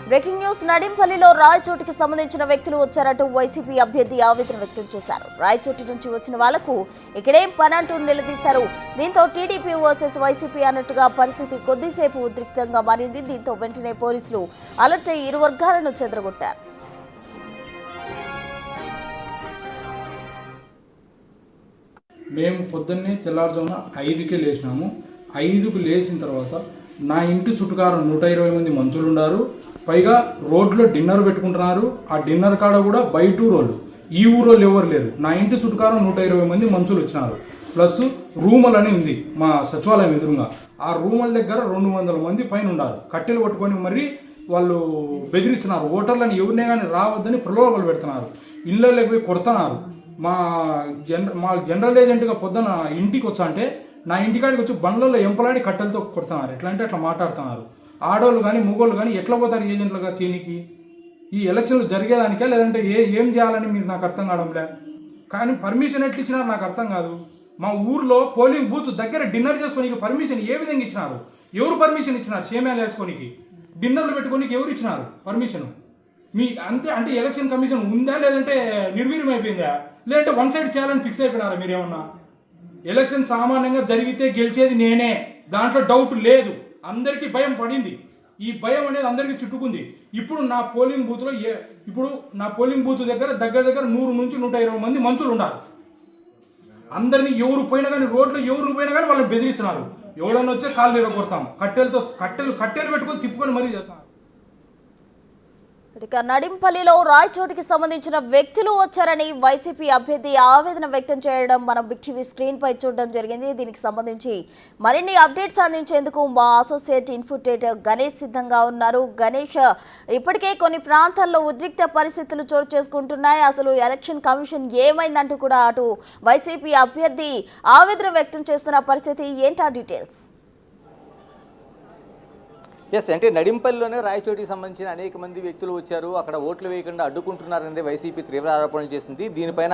Breaking news నడింపల్లిలో రాయచోటికి సంబంధించిన వ్యక్తులు వచ్చారంటూ YCP అభ్యర్థి ఆవేదన వ్యక్తం చేశారు. రాయచోటి నుంచి వచ్చిన వాళ్లకు ఇక్కడేం పని అంటూ నిలదీశారు. దీంతో టీడీపీ వర్సెస్ వైసీపీ అన్నట్టుగా పరిస్థితి కొద్దిసేపు ఉద్రిక్తంగా మారింది. దీంతో వెంటనే పోలీసులు అలర్ట్ అయి ఇరు వర్గాలను చెదరగొట్టారు. మేము పొద్దున్నే తెల్లారుజామున 5కే లేచినాము. 5కు లేచిన తర్వాత నా ఇంటి చుట్టుకారం 120 మంది మనుషులు ఉన్నారు. పైగా రోడ్లో డిన్నర్ పెట్టుకుంటున్నారు. ఆ డిన్నర్ కాడ కూడా బయట ఊరోళ్ళు, ఈ ఊరోళ్ళు ఎవరు లేరు. నా ఇంటి చుట్టుకారం 120 మంది మనుషులు వచ్చినారు. ప్లస్ రూములు అని ఉంది మా సచివాలయం ఎదురుగా. ఆ రూముల దగ్గర 200 మంది పైన ఉన్నారు. కట్టెలు పట్టుకొని మరి వాళ్ళు బెదిరించినారు. ఓటర్లను ఎవరినే కానీ రావద్దని ప్రలోభాలు పెడుతున్నారు. ఇళ్ళలోకి పోయి కొడుతున్నారు. మా జనరల్ ఏజెంట్గా పొద్దున ఇంటికి వచ్చా అంటే నా ఇంటికాడికి వచ్చి బండ్లలో ఎంపలాడి కట్టెలతో కొడుతున్నారు. ఎట్లా అంటే అట్లా మాట్లాడుతున్నారు. ఆడోళ్ళు కానీ మగోళ్ళు కానీ ఎట్లా పోతారు ఏజెంట్లుగా చేయనికి? ఈ ఎలక్షన్లు జరిగేదానికే లేదంటే ఏం చేయాలని మీరు నాకు అర్థం కావడంలే. కానీ పర్మిషన్ ఎట్లా ఇచ్చినారు నాకు అర్థం కాదు. మా ఊర్లో పోలింగ్ బూత్ దగ్గర డిన్నర్ చేసుకోనికి పర్మిషన్ ఏ విధంగా ఇచ్చినారు? ఎవరు పర్మిషన్ ఇచ్చినారు? షేమ్యాలు వేసుకోనికి డిన్నర్లు పెట్టుకోనికి ఎవరు ఇచ్చినారు పర్మిషన్? మీ అంటే ఎలక్షన్ కమిషన్ ఉందా లేదంటే నిర్వీర్యం అయిపోయిందా? లేదంటే వన్ సైడ్ చేయాలని ఫిక్స్ అయిపోయినారా మీరేమన్నా? ఎలక్షన్ సామాన్యంగా జరిగితే గెలిచేది నేనే, దాంట్లో డౌట్ లేదు. అందరికీ భయం పడింది. ఈ భయం అనేది అందరికీ చుట్టుకుంది. ఇప్పుడు నా పోలింగ్ బూత్ దగ్గర 100 నుంచి 120 మంది మనుషులు ఉన్నారు. అందరినీ ఎవరు పోయినా కానీ రోడ్లో ఎవరు పోయినా కానీ వాళ్ళని బెదిరించినారు. ఎవడన్నా వచ్చే కాళ్ళు ఇరగొడతాం, కట్టెలు పెట్టుకొని తిప్పుకొని మరీ చేస్తాం. ఇక నడింపల్లిలో రాయచోటికి సంబంధించిన వ్యక్తులు వచ్చారని వైసీపీ అభ్యర్థి ఆవేదన వ్యక్తం చేయడం మనం బిగ్ టీవీ స్క్రీన్ పై చూడడం జరిగింది. దీనికి సంబంధించి మరిన్ని అప్డేట్స్ అందించేందుకు మా అసోసియేట్ ఇన్ఫుటేటర్ గణేష్ సిద్ధంగా ఉన్నారు. గణేష్, ఇప్పటికే కొన్ని ప్రాంతాల్లో ఉద్రిక్త పరిస్థితులు చోటు చేసుకుంటున్నాయి. అసలు ఎలక్షన్ కమిషన్ ఏమైందంటూ కూడా అటు వైసీపీ అభ్యర్థి ఆవేదన వ్యక్తం చేస్తున్న పరిస్థితి ఏంటా డీటెయిల్స్? ఎస్, అంటే నడింపల్లిలోనే రాయచోటికి సంబంధించిన అనేక మంది వ్యక్తులు వచ్చారు. అక్కడ ఓట్లు వేయకుండా అడ్డుకుంటున్నారనేది వైసీపీ తీవ్ర ఆరోపణలు చేస్తుంది. దీనిపైన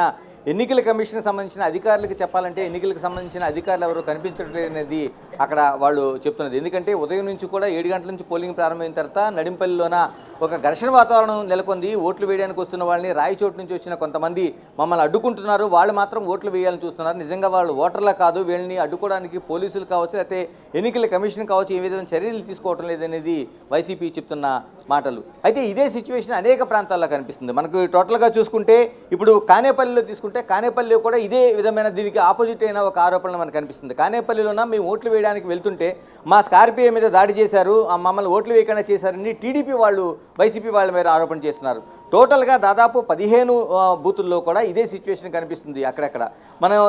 ఎన్నికల కమిషన్ సంబంధించిన అధికారులకు చెప్పాలంటే ఎన్నికలకు సంబంధించిన అధికారులు ఎవరు కనిపించట్లేదు అనేది అక్కడ వాళ్ళు చెప్తున్నది. ఎందుకంటే ఉదయం నుంచి కూడా 7 గంటల నుంచి పోలింగ్ ప్రారంభమైన తర్వాత నడింపల్లిలోన ఒక ఘర్షణ వాతావరణం నెలకొంది. ఓట్లు వేయడానికి వస్తున్న వాళ్ళని రాయచోటు నుంచి వచ్చిన కొంతమంది మమ్మల్ని అడ్డుకుంటున్నారు, వాళ్ళు మాత్రం ఓట్లు వేయాలని చూస్తున్నారు. నిజంగా వాళ్ళు ఓటర్లా కాదు, వీళ్ళని అడ్డుకోవడానికి పోలీసులు కావచ్చు, లేకపోతే ఎన్నికల కమిషన్ కావచ్చు, ఏ విధమైన చర్యలు తీసుకోవటం లేదనేది వైసీపీ చెప్తున్న మాటలు. అయితే ఇదే సిచ్యువేషన్ అనేక ప్రాంతాల్లో కనిపిస్తుంది. మనకు టోటల్గా చూసుకుంటే ఇప్పుడు కానేపల్లిలో తీసుకుంటే కానేపల్లి కూడా ఇదే విధమైన దీనికి ఆపోజిట్ అయిన ఒక ఆరోపణ మనకు కనిపిస్తుంది. కానేపల్లిలోన మేము ఓట్లు వేయడానికి వెళ్తుంటే మా స్కార్పియో మీద దాడి చేశారు, మమ్మల్ని ఓట్లు వేయకుండా చేశారని టీడీపీ వాళ్ళు వైసీపీ వాళ్ళ మీద ఆరోపణ చేస్తున్నారు. టోటల్గా దాదాపు 15 బూతుల్లో కూడా ఇదే సిచ్యువేషన్ కనిపిస్తుంది అక్కడక్కడ. మనం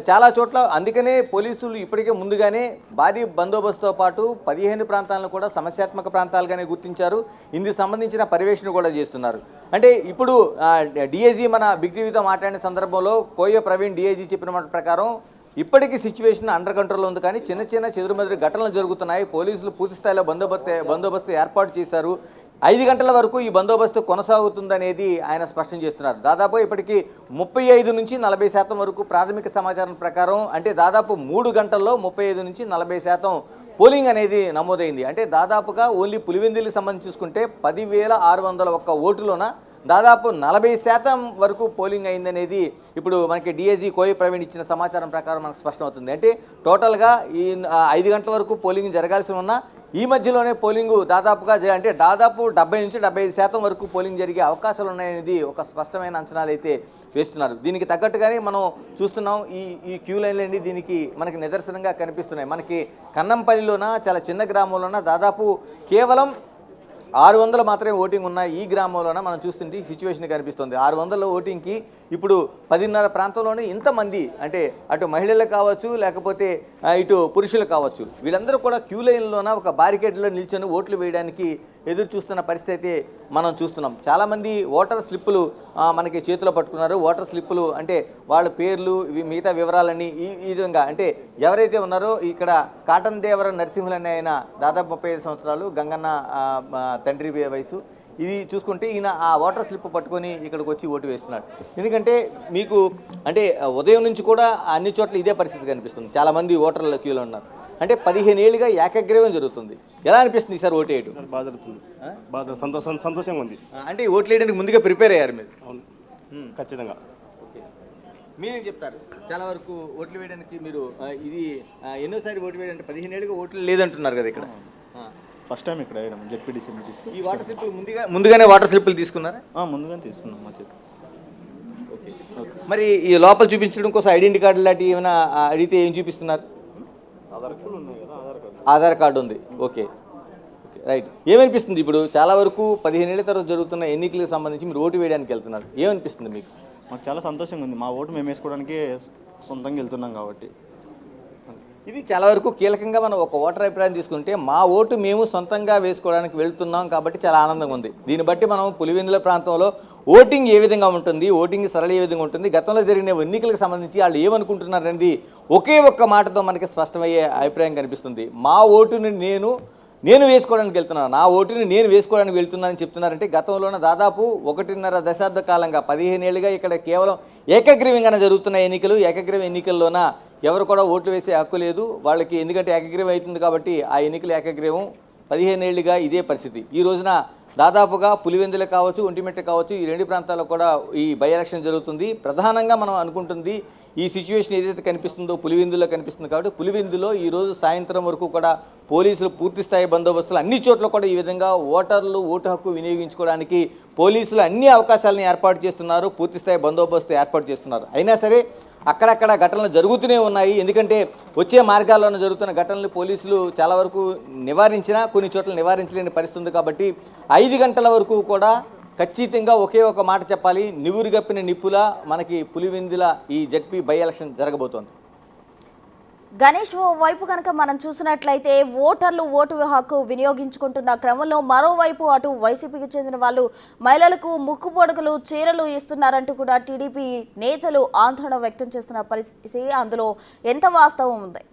చాలా చోట్ల అందుకనే పోలీసులు ఇప్పటికే ముందుగానే భారీ బందోబస్తుతో పాటు 15 ప్రాంతాలను కూడా సమస్యాత్మక ప్రాంతాలుగానే గుర్తించారు. ఇందుకు సంబంధించిన పర్యవేక్షణ కూడా చేస్తున్నారు. అంటే ఇప్పుడు డిఐజీ మన బిగ్ టీవీతో మాట్లాడిన సందర్భంలో కోయ ప్రవీణ్ డిఐజీ చెప్పిన మాట ప్రకారం ఇప్పటికీ సిచ్యువేషన్ అండర్ కంట్రోల్లో ఉంది, కానీ చిన్న చెదురుమదురు ఘటనలు జరుగుతున్నాయి. పోలీసులు పూర్తి స్థాయిలో బందోబస్తు ఏర్పాటు చేశారు. 5 గంటల వరకు ఈ బందోబస్తు కొనసాగుతుందనేది ఆయన స్పష్టం చేస్తున్నారు. దాదాపు ఇప్పటికీ 35 నుంచి 40% వరకు ప్రాథమిక సమాచారం ప్రకారం, అంటే దాదాపు 3 గంటల్లో 35 నుంచి 40% పోలింగ్ అనేది నమోదైంది. అంటే దాదాపుగా ఓన్లీ పులివెందులకు సంబంధించి చూసుకుంటే 10,601 ఓటులోన దాదాపు 40% వరకు పోలింగ్ అయిందనేది ఇప్పుడు మనకి డిఐజీ కోయ ప్రవీణ్ ఇచ్చిన సమాచారం ప్రకారం మనకు స్పష్టమవుతుంది. అంటే టోటల్గా ఈ 5 గంటల వరకు పోలింగ్ జరగాల్సి ఉన్న ఈ మధ్యలోనే పోలింగు దాదాపుగా అంటే దాదాపు 70 నుంచి 75% వరకు పోలింగ్ జరిగే అవకాశాలు ఉన్నాయనేది ఒక స్పష్టమైన అంచనాలు అయితే వేస్తున్నారు. దీనికి తగ్గట్టుగానే మనం చూస్తున్నాం ఈ క్యూ లైన్లు దీనికి మనకి నిదర్శనంగా కనిపిస్తున్నాయి. మనకి కన్నంపల్లిలోన చాలా చిన్న గ్రామంలోన దాదాపు కేవలం 600 మాత్రమే ఓటింగ్ ఉన్న ఈ గ్రామంలోన మనం చూస్తుంటే ఈ సిచ్యువేషన్ కనిపిస్తుంది. 600 ఓటింగ్కి ఇప్పుడు 10:30 ప్రాంతంలోనే ఇంతమంది, అంటే అటు మహిళలు కావచ్చు లేకపోతే ఇటు పురుషులు కావచ్చు, వీళ్ళందరూ కూడా క్యూ లైన్లోన ఒక బారికేడ్లో నిల్చొని ఓట్లు వేయడానికి ఎదురు చూస్తున్న పరిస్థితి మనం చూస్తున్నాం. చాలామంది ఓటర్ స్లిప్పులు మనకి చేతిలో పట్టుకున్నారు. ఓటర్ స్లిప్పులు అంటే వాళ్ళ పేర్లు మిగతా వివరాలన్నీ ఈ విధంగా, అంటే ఎవరైతే ఉన్నారో ఇక్కడ కాటన్ దేవర నరసింహులు అనే ఆయన దాదాపు 35 సంవత్సరాలు, గంగన్న తండ్రి వయసు, ఇది చూసుకుంటే ఈయన ఆ ఓటర్ స్లిప్ పట్టుకొని ఇక్కడికి వచ్చి ఓటు వేస్తున్నాడు. ఎందుకంటే మీకు అంటే ఉదయం నుంచి కూడా అన్ని చోట్ల ఇదే పరిస్థితి కనిపిస్తుంది. చాలామంది ఓటర్ల క్యూలో ఉన్నారు. అంటే 15 ఏళ్ళుగా ఏకగ్రీవం జరుగుతుంది. ఎలా అనిపిస్తుంది ఈసారి ఓటు వేయడం? బాగా జరుగుతుంది, బాగా సంతోషంగా ఉంది. అంటే ఓట్లు వేయడానికి ముందుగా ప్రిపేర్ అయ్యారు మీరు? అవును, ఖచ్చితంగా. మీరేం చెప్తారు? చాలా వరకు ఓట్లు వేయడానికి మీరు ఇది ఎన్నోసారి ఓటు వేయడానికి 15 ఏళ్ళుగా ఓట్లు లేదంటున్నారు కదా ఇక్కడ. ఫస్ట్ టైం ఇక్కడ వేయడం జెడ్పీటీసీ మీటింగ్స్. ఈ వాటర్ స్లిప్పులు ముందుగానే వాటర్ స్లిప్పులు తీసుకున్నారా? ముందుగానే తీసుకున్నాం మా చేతి. మరి ఈ లోపల చూపించడం కోసం ఐడెంటిటీ కార్డు లాంటివి ఏమైనా అడిగితే ఏం చూపిస్తున్నారు? ఆధార్ కార్డు ఉంది. Okay, right. ఏమనిపిస్తుంది ఇప్పుడు చాలా వరకు 15 ఏళ్ల తర్వాత జరుగుతున్న ఎన్నికలకు సంబంధించి మీరు ఓటు వేయడానికి వెళ్తున్నారు, ఏమనిపిస్తుంది మీకు? మాకు చాలా సంతోషంగా ఉంది. మా ఓటు మేము వేసుకోవడానికి సొంతంగా వెళ్తున్నాం కాబట్టి. ఇది చాలా వరకు కీలకంగా మనం ఒక ఓటర్ అభిప్రాయం తీసుకుంటే మా ఓటు మేము సొంతంగా వేసుకోవడానికి వెళ్తున్నాం కాబట్టి చాలా ఆనందంగా ఉంది. దీన్ని బట్టి మనం పులివెందుల ప్రాంతంలో ఓటింగ్ ఏ విధంగా ఉంటుంది, ఓటింగ్ సరళ ఏ విధంగా ఉంటుంది, గతంలో జరిగిన ఎన్నికలకు సంబంధించి వాళ్ళు ఏమనుకుంటున్నారు అనేది ఒకే ఒక్క మాటతో మనకి స్పష్టమయ్యే అభిప్రాయం కనిపిస్తుంది. మా ఓటుని నేను వేసుకోవడానికి వెళ్తున్నాను, నా ఓటుని నేను వేసుకోవడానికి వెళ్తున్నానని చెప్తున్నారంటే గతంలోనే దాదాపు 1.5 దశాబ్ద కాలంగా 15 ఏళ్ళుగా ఇక్కడ కేవలం ఏకగ్రీవంగానే జరుగుతున్న ఎన్నికలు. ఏకగ్రీవ ఎన్నికల్లోన ఎవరు కూడా ఓట్లు వేసే హక్కు లేదు వాళ్ళకి, ఎందుకంటే ఏకగ్రీవం అవుతుంది కాబట్టి ఆ ఎన్నికలు ఏకగ్రీవం. 15 ఏళ్ళుగా ఇదే పరిస్థితి. ఈ రోజున దాదాపుగా పులివెందుల కావచ్చు, ఒంటిమిట్ట కావచ్చు, ఈ రెండు ప్రాంతాల్లో కూడా ఈ బై ఎలక్షన్ జరుగుతుంది. ప్రధానంగా మనం అనుకుంటుంది ఈ సిచ్యువేషన్ ఏదైతే కనిపిస్తుందో పులివెందులో కనిపిస్తుంది కాబట్టి పులివెందులో ఈరోజు సాయంత్రం వరకు కూడా పోలీసులు పూర్తిస్థాయి బందోబస్తులు అన్ని చోట్ల కూడా ఈ విధంగా ఓటర్లు ఓటు హక్కు వినియోగించుకోవడానికి పోలీసులు అన్ని అవకాశాలను ఏర్పాటు చేస్తున్నారు, పూర్తిస్థాయి బందోబస్తు ఏర్పాటు చేస్తున్నారు. అయినా సరే అక్కడక్కడ ఘటనలు జరుగుతూనే ఉన్నాయి. ఎందుకంటే వచ్చే మార్గాల్లోనే జరుగుతున్న ఘటనలు పోలీసులు చాలా వరకు నివారించినా కొన్ని చోట్ల నివారించలేని పరిస్థితి ఉంది. కాబట్టి 5 గంటల వరకు కూడా ఖచ్చితంగా ఒకే ఒక మాట చెప్పాలి, నివురుగప్పిన నిప్పులా మనకి పులివెందుల ఈ జడ్పీ బై ఎలక్షన్ జరగబోతోంది. గణేష్, ఓ వైపు కనుక మనం చూసినట్లయితే ఓటర్లు ఓటు హక్కు వినియోగించుకుంటున్న క్రమంలో మరోవైపు అటు వైసీపీకి చెందిన వాళ్ళు మహిళలకు ముక్కు పొడుగులు చీరలు ఇస్తున్నారంటూ కూడా టీడీపీ నేతలు ఆందోళన వ్యక్తం చేస్తున్న పరిస్థితి, అందులో ఎంత వాస్తవం ఉంది?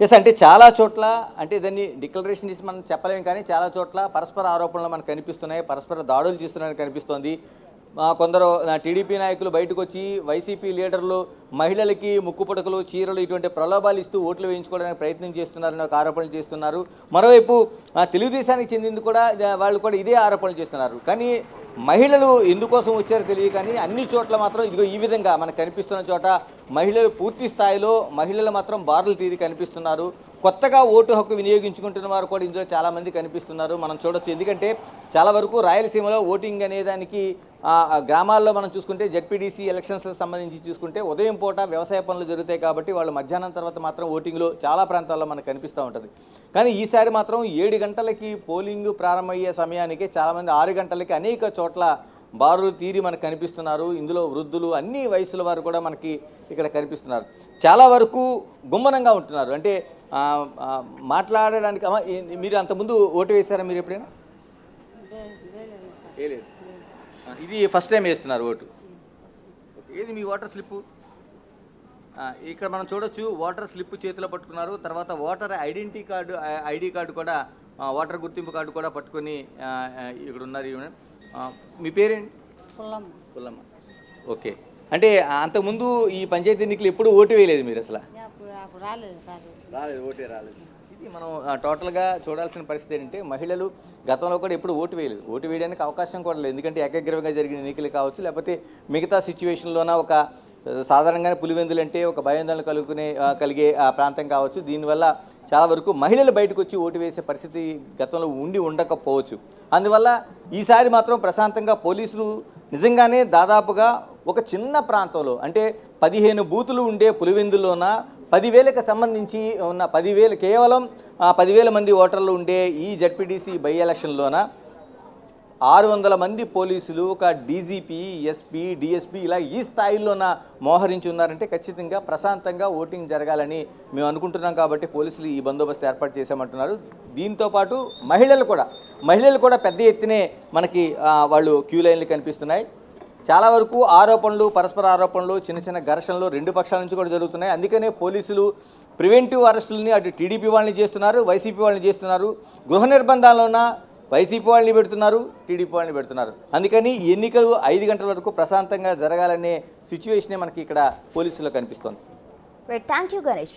ఎస్, అంటే చాలా చోట్ల అంటే దాన్ని డిక్లరేషన్ చేసి మనం చెప్పలేము, కానీ చాలా చోట్ల పరస్పర ఆరోపణలు మనకు కనిపిస్తున్నాయి, పరస్పర దాడులు చేస్తున్నారని కనిపిస్తోంది. కొందరు టీడీపీ నాయకులు బయటకు వచ్చి వైసీపీ లీడర్లు మహిళలకి ముక్కుపుటకలు చీరలు ఇటువంటి ప్రలోభాలు ఇస్తూ ఓట్లు వేయించుకోవడానికి ప్రయత్నం చేస్తున్నారని ఒక ఆరోపణలు చేస్తున్నారు. మరోవైపు తెలుగుదేశానికి చెందింది కూడా వాళ్ళు కూడా ఇదే ఆరోపణలు చేస్తున్నారు. కానీ మహిళలు ఎందుకోసం వచ్చారో తెలియదు, కానీ అన్ని చోట్ల మాత్రం ఇదిగో ఈ విధంగా మనకు కనిపిస్తున్న చోట మహిళలు పూర్తి స్థాయిలో మహిళలు మాత్రం బారులు తీరి కనిపిస్తున్నారు. కొత్తగా ఓటు హక్కు వినియోగించుకుంటున్న వారు కూడా ఇందులో చాలామంది కనిపిస్తున్నారు, మనం చూడొచ్చు. ఎందుకంటే చాలా వరకు రాయలసీమలో ఓటింగ్ అనేదానికి గ్రామాల్లో మనం చూసుకుంటే జెడ్పీటీసీ ఎలక్షన్స్కి సంబంధించి చూసుకుంటే ఉదయం పూట వ్యవసాయ పనులు జరుగుతాయి కాబట్టి వాళ్ళు మధ్యాహ్నం తర్వాత మాత్రం ఓటింగ్లో చాలా ప్రాంతాల్లో మనకు కనిపిస్తూ ఉంటుంది. కానీ ఈసారి మాత్రం 7 గంటలకి పోలింగ్ ప్రారంభమయ్యే సమయానికి చాలామంది 6 గంటలకి అనేక చోట్ల బారులు తీరి మనకు కనిపిస్తున్నారు. ఇందులో వృద్ధులు అన్ని వయసుల వారు కూడా మనకి ఇక్కడ కనిపిస్తున్నారు. చాలా వరకు గుమ్మనంగా ఉంటున్నారు. అంటే మాట్లాడడానికి మీరు అంతకుముందు ఓటు వేశారా మీరు ఎప్పుడైనా? వేయలేదు. ఇది ఫస్ట్ టైం వేస్తున్నారు ఓటు. ఏది మీ ఓటర్ స్లిప్పు? ఇక్కడ మనం చూడొచ్చు, ఓటర్ స్లిప్ చేతిలో పట్టుకున్నారు. తర్వాత ఓటర్ ఐడి కార్డు కూడా, ఓటర్ గుర్తింపు కార్డు కూడా పట్టుకొని ఇక్కడ ఉన్నారు. మీ పేరేంటి? పుల్లమ్మ. ఓకే, అంటే అంతకుముందు ఈ పంచాయతీ ఎన్నికలు ఎప్పుడు ఓటు వేయలేదు మీరు అసలు? రాలేదు, ఓటే రాలేదు. ఇది మనం టోటల్గా చూడాల్సిన పరిస్థితి ఏంటంటే మహిళలు గతంలో కూడా ఎప్పుడు ఓటు వేయలేదు, ఓటు వేయడానికి అవకాశం కూడా లేదు. ఎందుకంటే ఏకగ్రీవంగా జరిగిన ఎన్నికలు కావచ్చు, లేకపోతే మిగతా సిచ్యువేషన్లోన ఒక సాధారణంగానే పులివెందులు అంటే ఒక భయాందోళన కలిగే ప్రాంతం కావచ్చు. దీనివల్ల చాలా వరకు మహిళలు బయటకు వచ్చి ఓటు వేసే పరిస్థితి గతంలో ఉండకపోవచ్చు. అందువల్ల ఈసారి మాత్రం ప్రశాంతంగా పోలీసులు నిజంగానే దాదాపుగా ఒక చిన్న ప్రాంతంలో అంటే 15 బూతులు ఉండే పులివెందులోన 10,000కి సంబంధించి ఉన్న 10,000 కేవలం 10,000 మంది ఓటర్లు ఉండే ఈ జడ్పీటీసీ బై ఎలక్షన్లోన 600 మంది పోలీసులు, ఒక డీజీపీ, ఎస్పీ, డిఎస్పీ ఇలా ఈ స్థాయిలోన మోహరించి ఉన్నారంటే ఖచ్చితంగా ప్రశాంతంగా ఓటింగ్ జరగాలని మేము అనుకుంటున్నాం. కాబట్టి పోలీసులు ఈ బందోబస్తు ఏర్పాటు చేశామంటున్నారు. దీంతోపాటు మహిళలు కూడా పెద్ద ఎత్తునే మనకి వాళ్ళు క్యూ లైన్లు కనిపిస్తున్నాయి. చాలా వరకు ఆరోపణలు, పరస్పర ఆరోపణలు, చిన్న చిన్న ఘర్షణలు రెండు పక్షాల నుంచి కూడా జరుగుతున్నాయి. అందుకనే పోలీసులు ప్రివెంటివ్ అరెస్టులని అటు టీడీపీ వాళ్ళని చేస్తున్నారు, వైసీపీ వాళ్ళని చేస్తున్నారు. గృహ నిర్బంధాల్లోన వైసీపీ వాళ్ళని పెడుతున్నారు, టీడీపీ వాళ్ళని పెడుతున్నారు. అందుకని ఎన్నికలు 5 గంటల వరకు ప్రశాంతంగా జరగాలనే సిచ్యువేషనే మనకి ఇక్కడ పోలీసులో కనిపిస్తోంది. Thank you Ganesh.